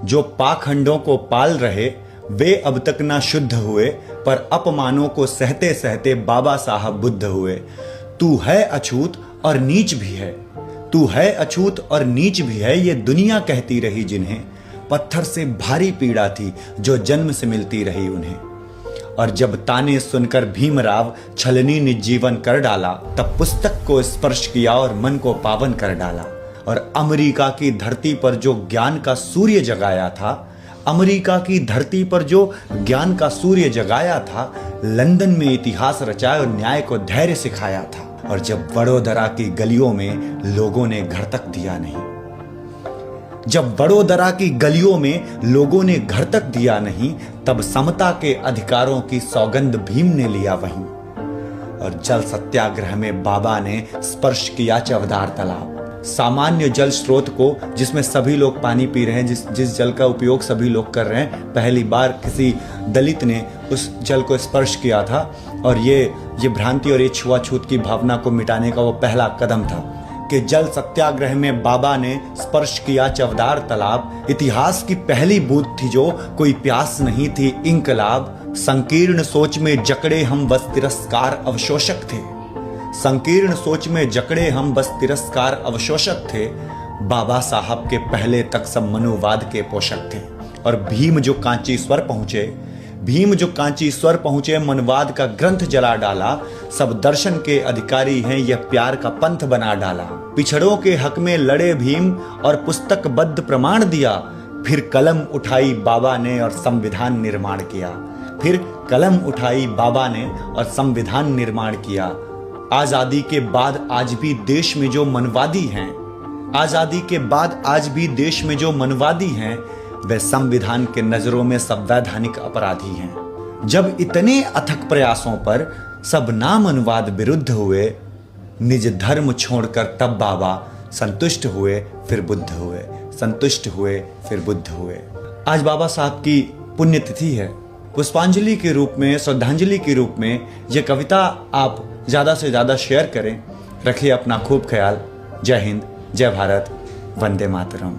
जो पाखंडों को पाल रहे वे अब तक ना शुद्ध हुए, पर अपमानों को सहते सहते बाबा साहब बुद्ध हुए। तू है अछूत और नीच भी है, तू है अछूत और नीच भी है, ये दुनिया कहती रही जिन्हें। पत्थर से भारी पीड़ा थी जो जन्म से मिलती रही उन्हें। और जब ताने सुनकर भीमराव छलनी निर्जीवन कर डाला, तब पुस्तक को स्पर्श किया और मन को पावन कर डाला। और अमेरिका की धरती पर जो ज्ञान का सूर्य जगाया था, अमेरिका की धरती पर जो ज्ञान का सूर्य जगाया था, लंदन में इतिहास रचाया और न्याय को धैर्य सिखाया था। और जब वडोदरा की गलियों में लोगों ने घर तक दिया नहीं, जब वडोदरा की गलियों में लोगों ने घर तक दिया नहीं, तब समता के अधिकारों की सौगंध भीम ने लिया वहीं। और जल सत्याग्रह में बाबा ने स्पर्श किया चवदार तालाब, सामान्य जल स्रोत को जिसमें सभी लोग पानी पी रहे हैं, जिस जल का उपयोग सभी लोग कर रहे हैं। पहली बार किसी दलित ने उस जल को स्पर्श किया था। और ये भ्रांति और ये छुआछूत की भावना को मिटाने का वो पहला कदम था कि जल सत्याग्रह में बाबा ने स्पर्श किया चवदार तालाब। इतिहास की पहली बूंद थी जो कोई प्यास नहीं थी इंकलाब। संकीर्ण सोच में जकड़े हम बस तिरस्कार अवशोषक थे, संकीर्ण सोच में जकड़े हम बस तिरस्कार अवशोषक थे। बाबा साहब के पहले तक सब मनुवाद के पोषक थे। और भीम जो कांचीश्वर पहुंचे, मनवाद का ग्रंथ जला डाला। सब दर्शन के अधिकारी हैं, यह प्यार का पंथ बना डाला। पिछड़ों के हक में लड़े भीम और पुस्तकबद्ध प्रमाण दिया। फिर कलम उठाई बाबा ने और संविधान निर्माण किया, फिर कलम उठाई बाबा ने और संविधान निर्माण किया। आजादी के बाद आज भी देश में जो मनवादी हैं, आजादी के बाद आज भी देश में जो मनवादी हैं, वे संविधान के नजरों में संवैधानिक अपराधी हैं। जब इतने अथक प्रयासों पर सब नामनुवाद विरुद्ध हुए, निज धर्म छोड़कर तब बाबा संतुष्ट हुए फिर बुद्ध हुए, संतुष्ट हुए फिर बुद्ध हुए। आज बाबा साहब की पुण्यतिथि है। पुष्पांजलि के रूप में, श्रद्धांजलि के रूप में ये कविता आप ज़्यादा से ज़्यादा शेयर करें। रखिए अपना खूब ख्याल। जय हिंद, जय भारत, वंदे मातरम।